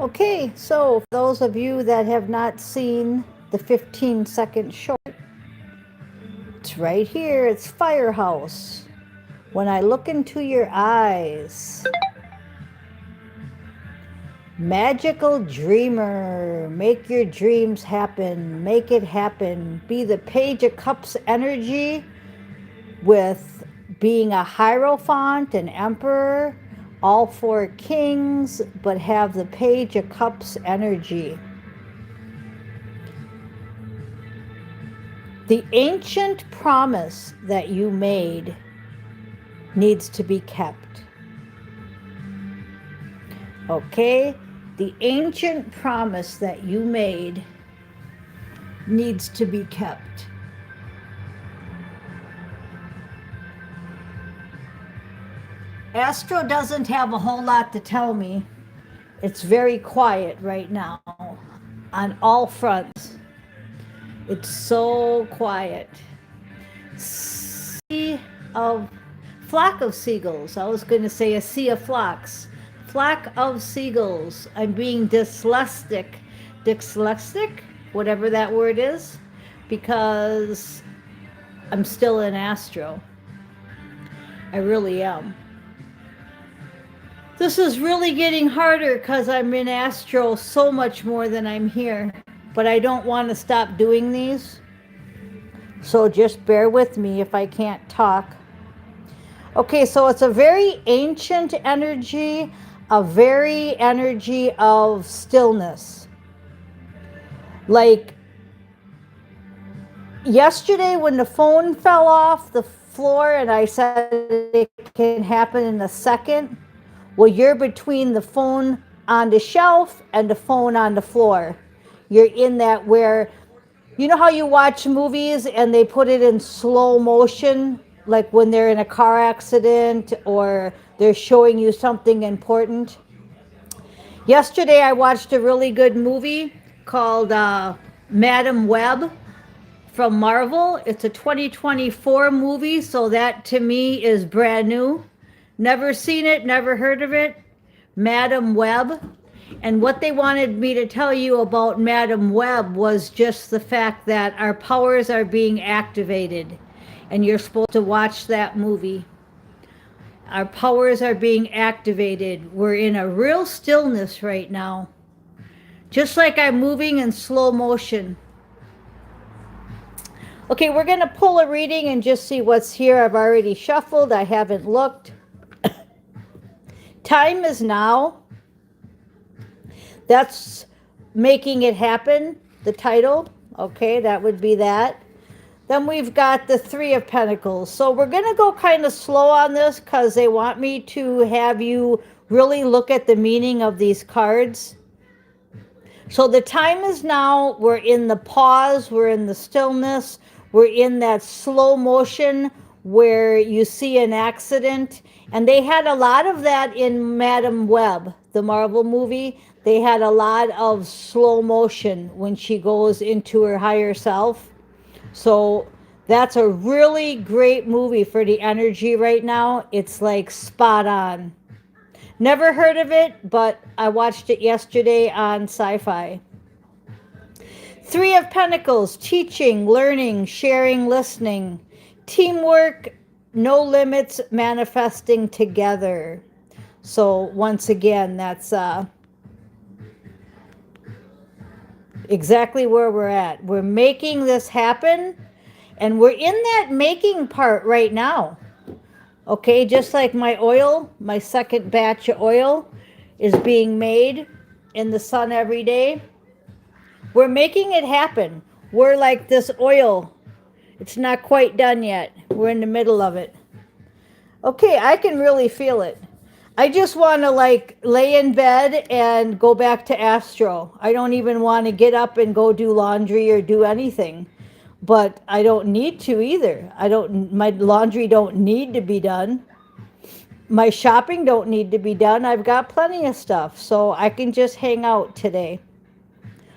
Okay, so for those of you that have not seen the 15-second short, it's right here. It's Firehouse. When I look into your eyes, magical dreamer, make your dreams happen, make it happen. Be the Page of Cups energy with being a Hierophant, an Emperor, all four kings, but have the Page of Cups energy. The ancient promise that you made needs to be kept. Okay? The ancient promise that you made needs to be kept. Astro doesn't have a whole lot to tell me. It's very quiet right now on all fronts. It's so quiet. Sea of flock of seagulls. I was going to say a sea of flocks. Flock of seagulls. I'm being dyslexic, whatever that word is, because I'm still in Astro. I really am. This is really getting harder because I'm in Astro so much more than I'm here. But I don't want to stop doing these. So just bear with me if I can't talk. Okay, so it's a very ancient energy, a very energy of stillness. Like yesterday when the phone fell off the floor and I said it can happen in a second. Well, you're between the phone on the shelf and the phone on the floor. You're in that where, you know how you watch movies and they put it in slow motion, like when they're in a car accident or they're showing you something important? Yesterday I watched a really good movie called Madam Web from Marvel. It's a 2024 movie, so that to me is brand new. Never seen it, never heard of it. Madam Web. And what they wanted me to tell you about Madam Web was just the fact that our powers are being activated. And you're supposed to watch that movie. Our powers are being activated. We're in a real stillness right now. Just like I'm moving in slow motion. Okay, we're going to pull a reading and just see what's here. I've already shuffled. I haven't looked. Time is now. That's making it happen, the title. Okay, that would be that. Then we've got the Three of Pentacles. So we're going to go kind of slow on this because they want me to have you really look at the meaning of these cards. So the time is now. We're in the pause. We're in the stillness. We're in that slow motion where you see an accident. And they had a lot of that in Madam Web, the Marvel movie. They had a lot of slow motion when she goes into her higher self. So that's a really great movie for the energy right now. It's like spot on. Never heard of it, but I watched it yesterday on Sci-Fi. Three of Pentacles, teaching, learning, sharing, listening, teamwork, no limits, manifesting together. So once again, that's exactly where we're at. We're making this happen, and we're in that making part right now. Okay, just like my oil, my second batch of oil is being made in the sun every day. We're making it happen. We're like this oil. It's not quite done yet. We're in the middle of it. Okay, I can really feel it. I just want to like lay in bed and go back to Astro. I don't even want to get up and go do laundry or do anything. But I don't need to either. My laundry don't need to be done. My shopping don't need to be done. I've got plenty of stuff. So I can just hang out today.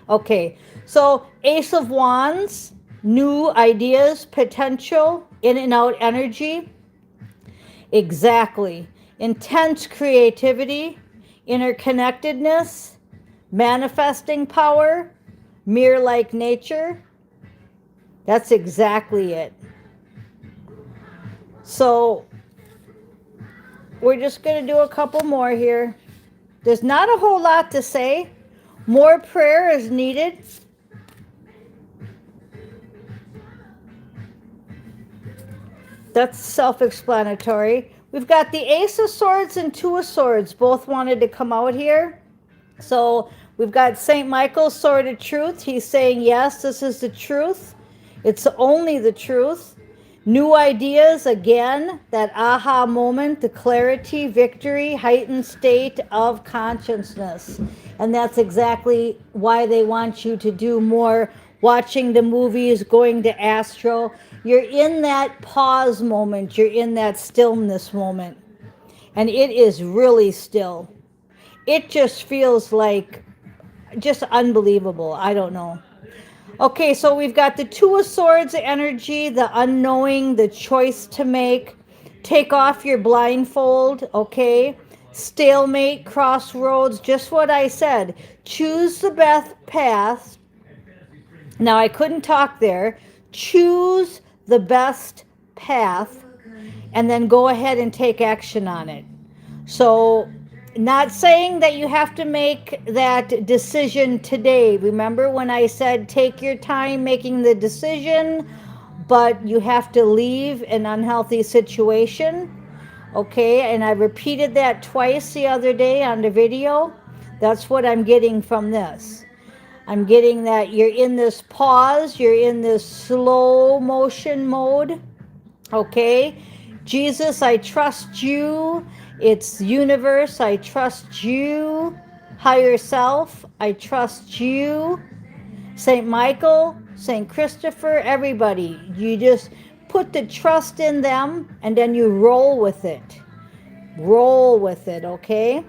Okay, so Ace of Wands, new ideas, potential, in and out energy. Exactly. Intense creativity, interconnectedness, manifesting power, mirror like nature. That's exactly it. So we're just going to do a couple more here. There's not a whole lot to say. More prayer is needed. That's self-explanatory. We've got the Ace of Swords and Two of Swords. Both wanted to come out here. So we've got St. Michael's Sword of Truth. He's saying, yes, this is the truth. It's only the truth. New ideas, again, that aha moment, the clarity, victory, heightened state of consciousness. And that's exactly why they want you to do more watching the movies, going to astro. You're in that pause moment. You're in that stillness moment. And it is really still. It just feels like just unbelievable. I don't know. Okay, so we've got the Two of Swords energy, the unknowing, the choice to make. Take off your blindfold, okay? Stalemate, crossroads, just what I said. Choose the best path. Now, I couldn't talk there. Choose the best path and then go ahead and take action on it. So, not saying that you have to make that decision today. Remember when I said take your time making the decision, but you have to leave an unhealthy situation? Okay, and I repeated that twice the other day on the video. That's what I'm getting from this. I'm getting that you're in this pause, you're in this slow motion mode. Okay, Jesus, I trust you. It's universe, I trust you. Higher self, I trust you. St. Michael, St. Christopher, everybody. You just put the trust in them and then you roll with it. Roll with it, okay?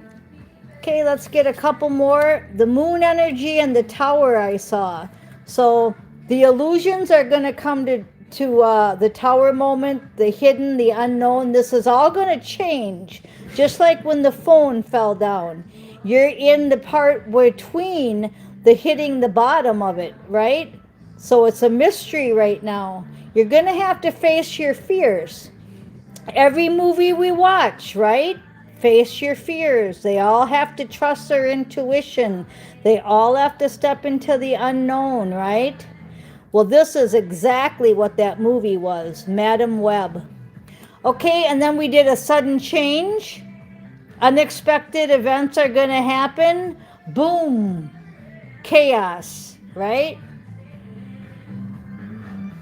Okay, let's get a couple more. The moon energy and the tower I saw. So the illusions are going to come to the tower moment, the hidden, the unknown. This is all going to change. Just like when the phone fell down. You're in the part between the hitting the bottom of it, right? So it's a mystery right now. You're going to have to face your fears. Every movie we watch, right? Face your fears. They all have to trust their intuition. They all have to step into the unknown, right? Well, this is exactly what that movie was, Madam Web. Okay, and then we did a sudden change. Unexpected events are going to happen. Boom. Chaos, right?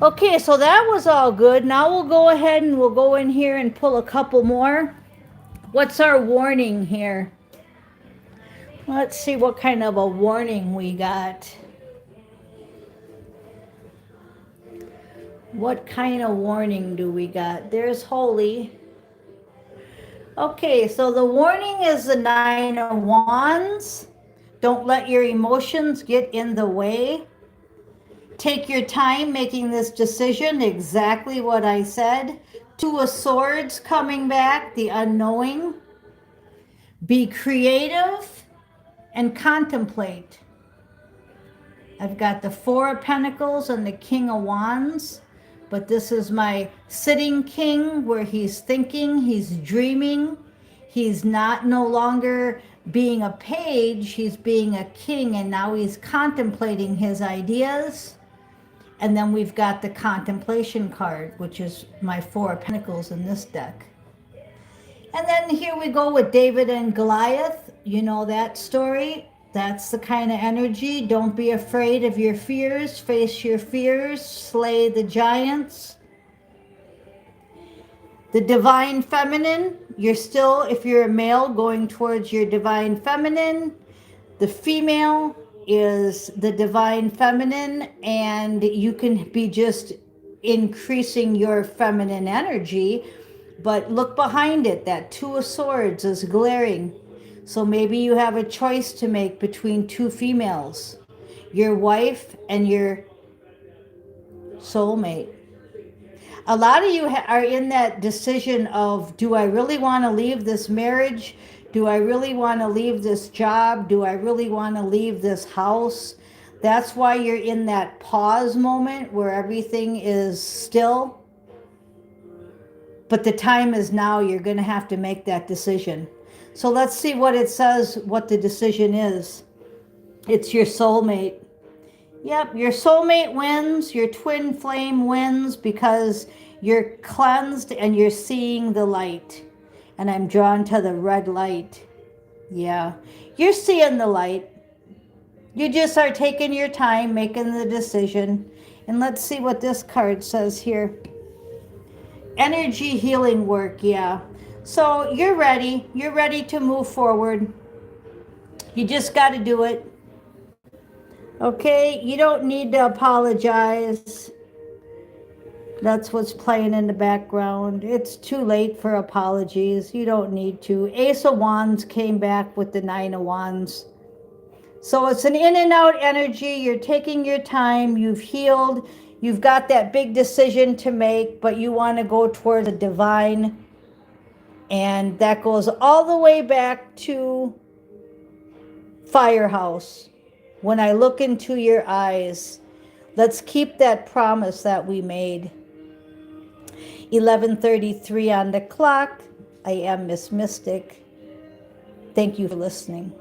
Okay, so that was all good. Now we'll go ahead and we'll go in here and pull a couple more. What's our warning here? Let's see what kind of a warning we got. What kind of warning do we got? There's Holy. Okay, so the warning is the Nine of Wands. Don't let your emotions get in the way. Take your time making this decision, exactly what I said. Two of Swords coming back, the unknowing. Be creative and contemplate. I've got the Four of Pentacles and the King of Wands, but this is my sitting king where he's thinking, he's dreaming. He's not no longer being a page, he's being a king, and now he's contemplating his ideas. And then we've got the contemplation card, which is my Four of Pentacles in this deck. And then here we go with David and Goliath. You know that story. That's the kind of energy. Don't be afraid of your fears. Face your fears. Slay the giants. The divine feminine. You're still, if you're a male, going towards your divine feminine. The female is the divine feminine, and you can be just increasing your feminine energy. But look behind it. That Two of Swords is glaring. So maybe you have a choice to make between two females, your wife and your soulmate. A lot of you are in that decision of, do I really want to leave this marriage? Do I really want to leave this job? Do I really want to leave this house? That's why you're in that pause moment where everything is still. But the time is now. You're going to have to make that decision. So let's see what it says, what the decision is. It's your soulmate. Yep, your soulmate wins, your twin flame wins because you're cleansed and you're seeing the light. And I'm drawn to the red light. Yeah, you're seeing the light. You just are taking your time, making the decision. And let's see what this card says here. Energy healing work, yeah. So you're ready. You're ready to move forward. You just got to do it. Okay, you don't need to apologize. That's what's playing in the background. It's too late for apologies. You don't need to. Ace of Wands came back with the Nine of Wands. So it's an in and out energy. You're taking your time. You've healed. You've got that big decision to make, but you want to go toward the divine. And that goes all the way back to Firehouse. When I look into your eyes, let's keep that promise that we made. 11:33 on the clock. I am Miss Mystic. Thank you for listening.